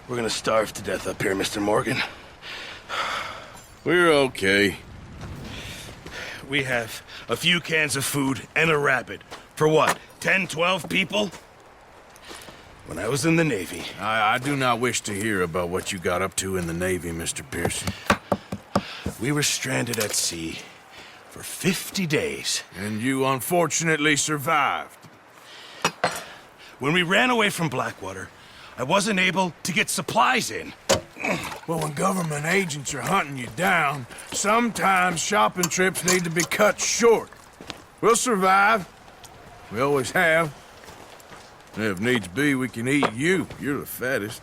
We're gonna starve to death up here, Mr. Morgan. We're okay. We have a few cans of food and a rabbit. For what, 10, 12 people? When I was in the Navy... I do not wish to hear about what you got up to in the Navy, Mr. Pearson. We were stranded at sea for 50 days. And you unfortunately survived. When we ran away from Blackwater, I wasn't able to get supplies in. Well, when government agents are hunting you down, sometimes shopping trips need to be cut short. We'll survive. We always have. And if needs be, we can eat you. You're the fattest.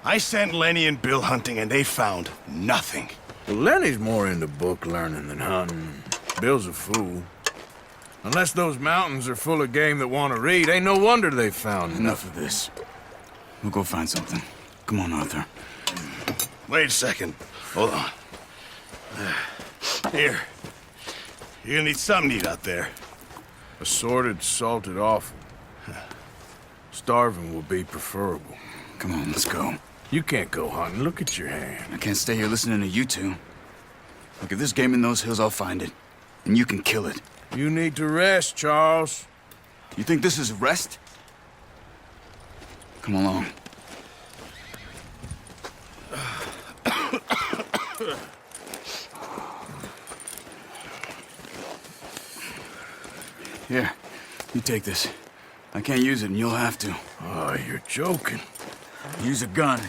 I sent Lenny and Bill hunting, and they found nothing. Well, Lenny's more into book learning than hunting. Bill's a fool. Unless those mountains are full of game that want to read, ain't no wonder they found Enough of this. We'll go find something. Come on, Arthur. Wait a second. Hold on. Here. You're gonna need something to eat out there. Assorted, salted offal. Starving will be preferable. Come on, let's go. You can't go hunting. Look at your hand. I can't stay here listening to you two. Look, if there's game in those hills, I'll find it. And you can kill it. You need to rest, Charles. You think this is rest? Come along. Here, you take this. I can't use it, and you'll have to. Oh, you're joking. Use a gun,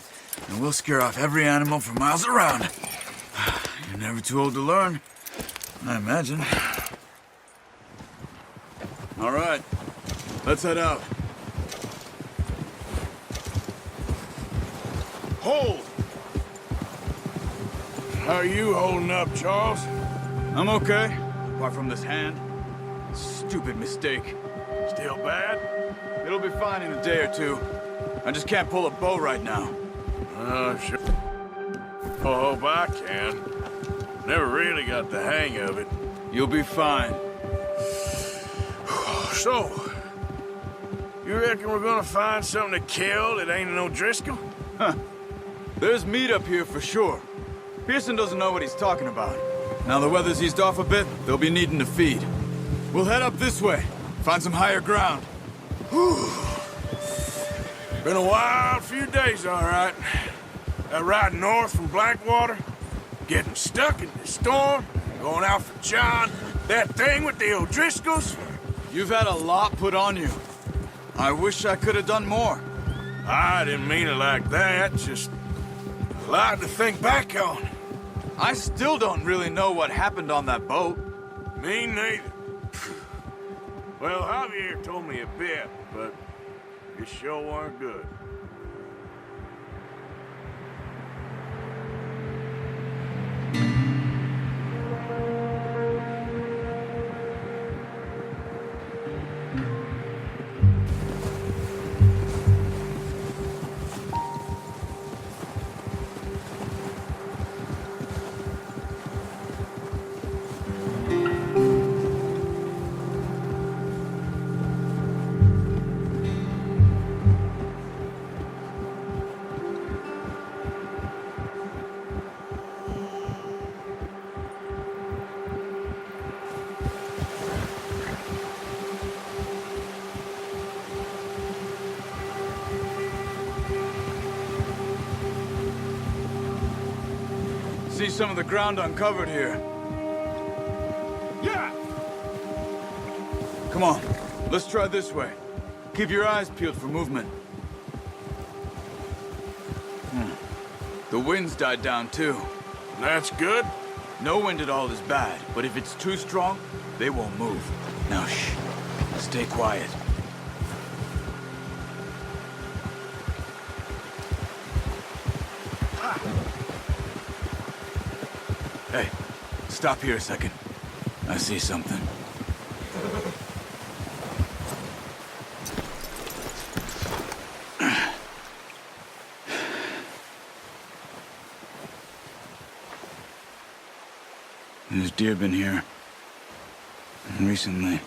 and we'll scare off every animal for miles around. You're never too old to learn, I imagine. All right, let's head out. Hold! How are you holding up, Charles? I'm okay, apart from this hand. Stupid mistake. Still bad? It'll be fine in a day or two. I just can't pull a bow right now. Sure. Oh, hope I can. Never really got the hang of it. You'll be fine. So, you reckon we're gonna find something to kill that ain't no Driscoll? Huh. There's meat up here for sure. Pearson doesn't know what he's talking about. Now the weather's eased off a bit, they'll be needing to feed. We'll head up this way, find some higher ground. Whew. Been a wild few days, all right. That ride north from Blackwater, getting stuck in the storm, going out for John, that thing with the O'Driscolls. You've had a lot put on you. I wish I could have done more. I didn't mean it like that, just a lot to think back on. I still don't really know what happened on that boat. Me neither. Well, Javier told me a bit, but it sure weren't good. See some of the ground uncovered here. Yeah! Come on, let's try this way. Keep your eyes peeled for movement. The wind's died down too. That's good. No wind at all is bad, but if it's too strong, they won't move. Now shh, stay quiet. Hey, stop here a second. I see something. There's deer been here. Recently.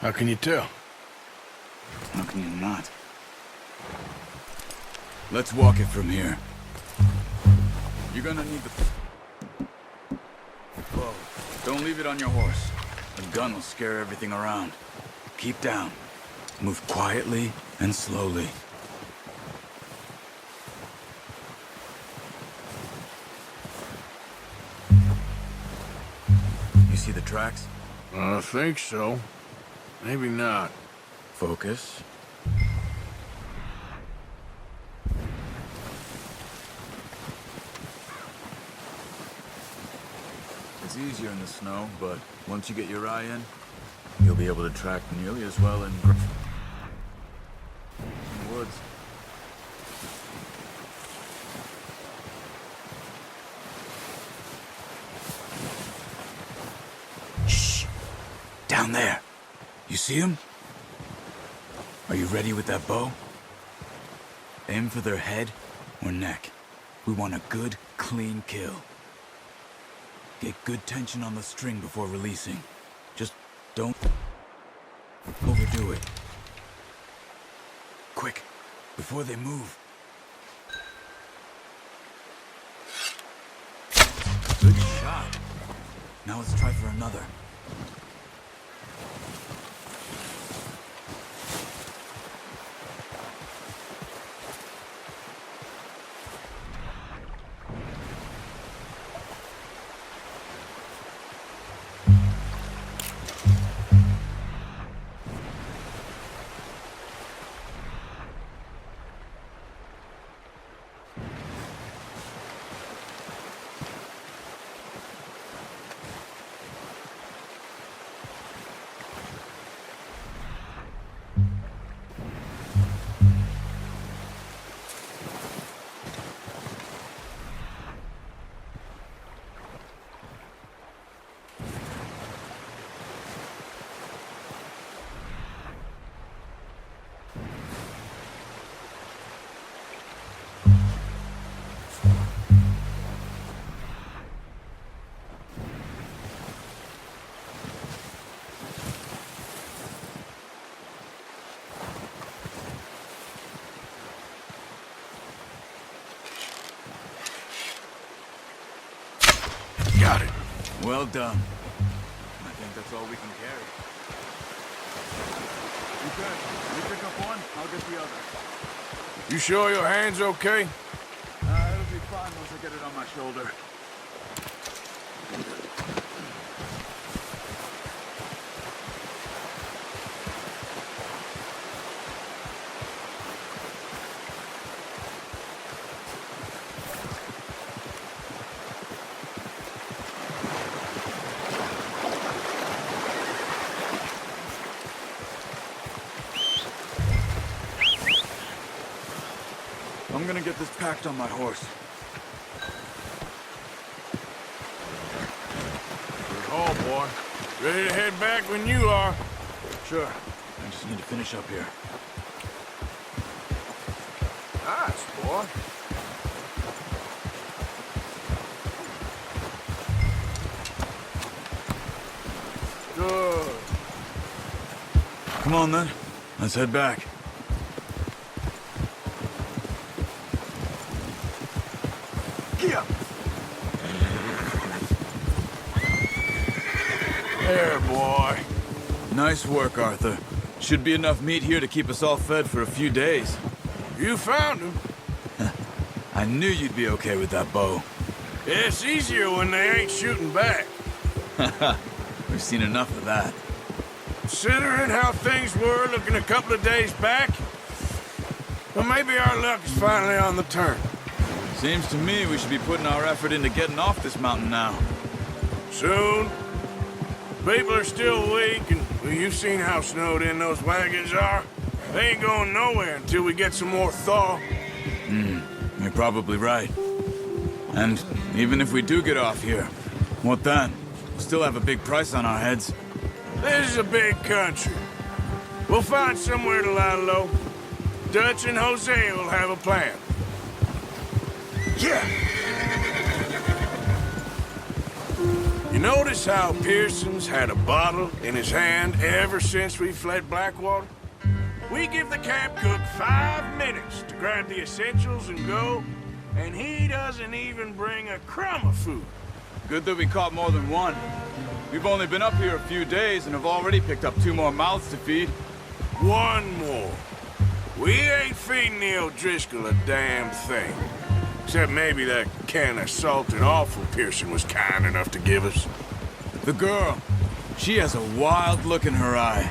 How can you tell? How can you not? Let's walk it from here. You're gonna need the... Whoa. Don't leave it on your horse. A gun will scare everything around. Keep down. Move quietly and slowly. You see the tracks? I think so. Maybe not. Focus. It's easier in the snow, but once you get your eye in, you'll be able to track nearly as well in woods. Shh! Down there. You see him? Are you ready with that bow? Aim for their head or neck. We want a good, clean kill. Get good tension on the string before releasing. Just don't overdo it. Quick, before they move. Good shot. Now let's try for another. Got it. Well done. I think that's all we can carry. Okay, you pick up one, I'll get the other. You sure your hand's okay? It'll be fine once I get it on my shoulder. I'm gonna get this packed on my horse. Oh, boy. Ready to head back when you are. Sure. I just need to finish up here. Nice, boy. Good. Come on then. Let's head back. Yeah. There, boy. Nice work, Arthur. Should be enough meat here to keep us all fed for a few days. You found him. I knew you'd be okay with that bow. It's easier when they ain't shooting back. We've seen enough of that. Considering how things were looking a couple of days back, well, maybe our luck is finally on the turn. Seems to me we should be putting our effort into getting off this mountain now. Soon. People are still weak, and well, you've seen how snowed in those wagons are. They ain't going nowhere until we get some more thaw. You're probably right. And even if we do get off here, what then? We'll still have a big price on our heads. This is a big country. We'll find somewhere to lie low. Dutch and Jose will have a plan. Yeah! You notice how Pearson's had a bottle in his hand ever since we fled Blackwater? We give the camp cook 5 minutes to grab the essentials and go, and he doesn't even bring a crumb of food. Good that we caught more than one. We've only been up here a few days and have already picked up 2 more mouths to feed. 1 more. We ain't feeding the O'Driscoll a damn thing. Except maybe that can of salted offal Pearson was kind enough to give us. The girl, she has a wild look in her eye.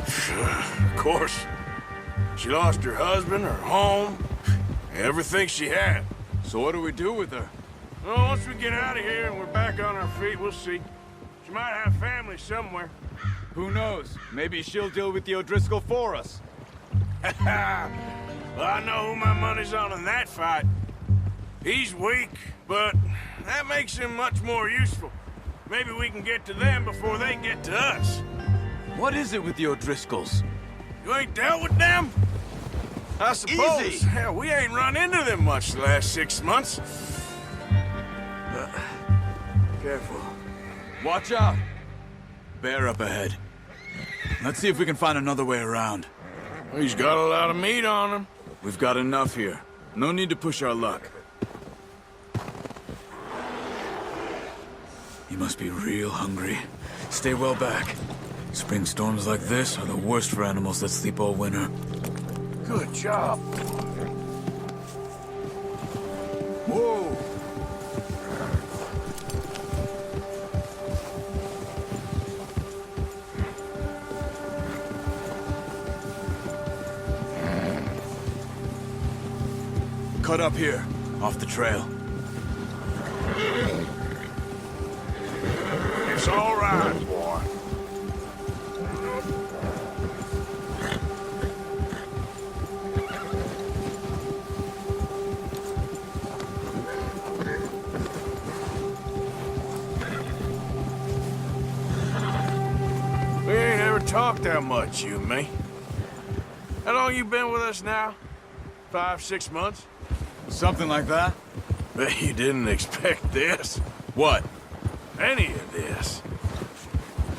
Of course. She lost her husband, her home, everything she had. So what do we do with her? Well, once we get out of here and we're back on our feet, we'll see. She might have family somewhere. Who knows? Maybe she'll deal with the O'Driscoll for us. Well, I know who my money's on in that fight. He's weak, but that makes him much more useful. Maybe we can get to them before they get to us. What is it with the O'Driscolls? You ain't dealt with them? I suppose. Easy. Hell, we ain't run into them much the last 6 months. Careful. Watch out! Bear up ahead. Let's see if we can find another way around. He's got a lot of meat on him. We've got enough here. No need to push our luck. He must be real hungry. Stay well back. Spring storms like this are the worst for animals that sleep all winter. Good job. Whoa! Cut up here, off the trail. It's all right, boy. We ain't ever talked that much, you and me. How long you been with us now? 5, 6 months? Something like that? Bet you didn't expect this. What? Any of this.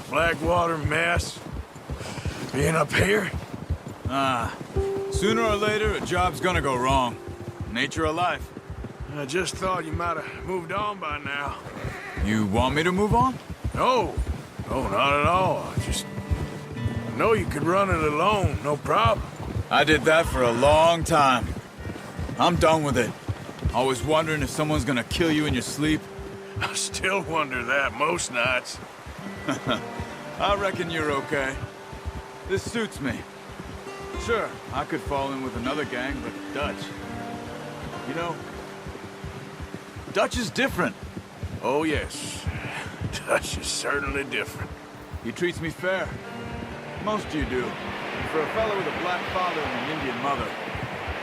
Blackwater mess. Being up here. Sooner or later, a job's gonna go wrong. Nature of life. I just thought you might have moved on by now. You want me to move on? No. No, not at all. I just know you could run it alone, no problem. I did that for a long time. I'm done with it. Always wondering if someone's gonna kill you in your sleep. I still wonder that most nights. I reckon you're okay. This suits me. Sure, I could fall in with another gang, but Dutch. You know, Dutch is different. Oh, yes. Dutch is certainly different. He treats me fair. Most you do. And for a fellow with a black father and an Indian mother,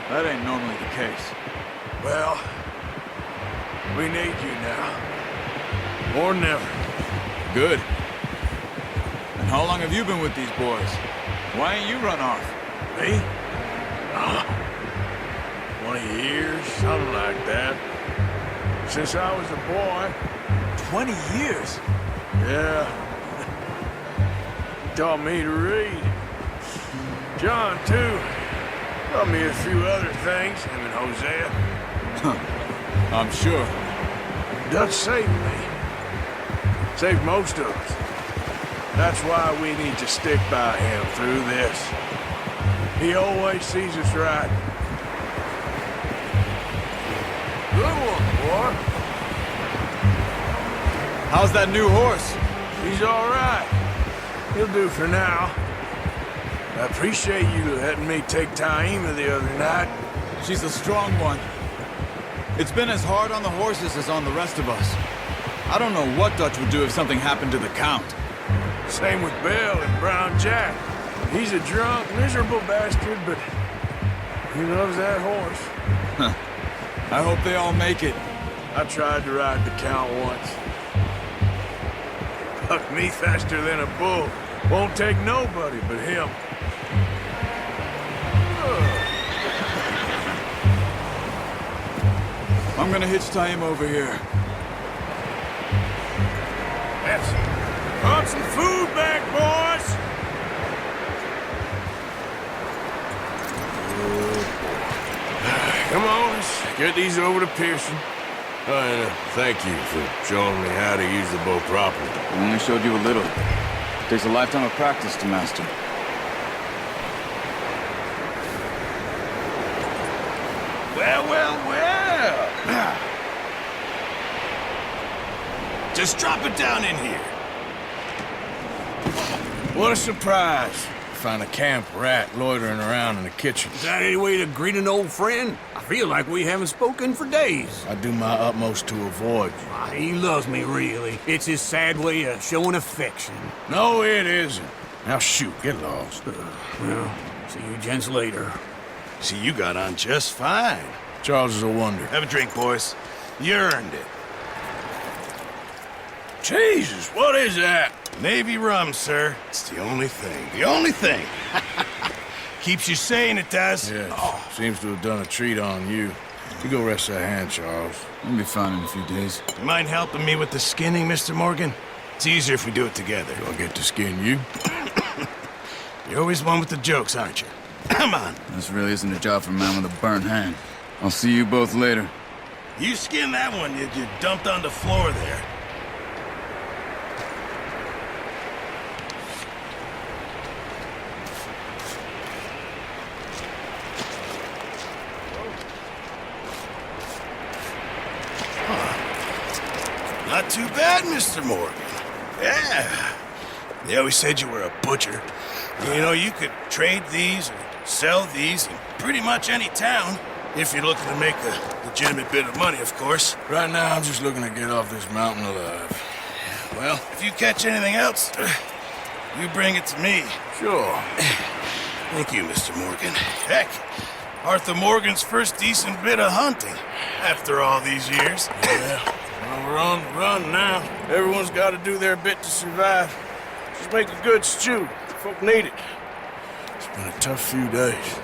that ain't normally the case. Well, we need you now. More than ever. Good. And how long have you been with these boys? Why ain't you run off? Me? 20 years, something like that. Since I was a boy. 20 years? Yeah. He taught me to read. John, too. Taught me a few other things, him and Hosea. I'm sure. Dutch saved me. Saved most of us. That's why we need to stick by him through this. He always sees us right. Good one, boy. How's that new horse? He's all right. He'll do for now. I appreciate you letting me take Taima the other night. She's a strong one. It's been as hard on the horses as on the rest of us. I don't know what Dutch would do if something happened to the Count. Same with Bill and Brown Jack. He's a drunk, miserable bastard, but he loves that horse. I hope they all make it. I tried to ride the Count once. Bucked me faster than a bull. Won't take nobody but him. I'm gonna hitch Taima over here. That's... Want some food back, boys? Come on, let's get these over to Pearson. Oh, and thank you for showing me how to use the bow properly. I only showed you a little. It takes a lifetime of practice to master. Well, well, well. Just drop it down in here. What a surprise. Find a camp rat loitering around in the kitchen. Is that any way to greet an old friend? I feel like we haven't spoken for days. I do my utmost to avoid you. He loves me, really. It's his sad way of showing affection. No, it isn't. Now shoot, get lost. Well, see you gents later. See, you got on just fine. Charles is a wonder. Have a drink, boys. You earned it. Jesus, what is that? Navy rum, sir. It's the only thing. The only thing. Keeps you sane, it does. Yes, seems to have done a treat on you. You go rest that hand, Charles. We'll be fine in a few days. You mind helping me with the skinning, Mr. Morgan? It's easier if we do it together. Do I get to skin you? You're always one with the jokes, aren't you? Come on. This really isn't a job for a man with a burnt hand. I'll see you both later. You skin that one you dumped on the floor there. Not too bad, Mr. Morgan. Yeah. They always said you were a butcher. You know, you could trade these and sell these in pretty much any town, if you're looking to make a legitimate bit of money, of course. Right now, I'm just looking to get off this mountain alive. Well, if you catch anything else, you bring it to me. Sure. Thank you, Mr. Morgan. Heck, Arthur Morgan's first decent bit of hunting, after all these years. Yeah. Well, we're on the run now. Everyone's got to do their bit to survive. Just make a good stew. Folk need it. It's been a tough few days.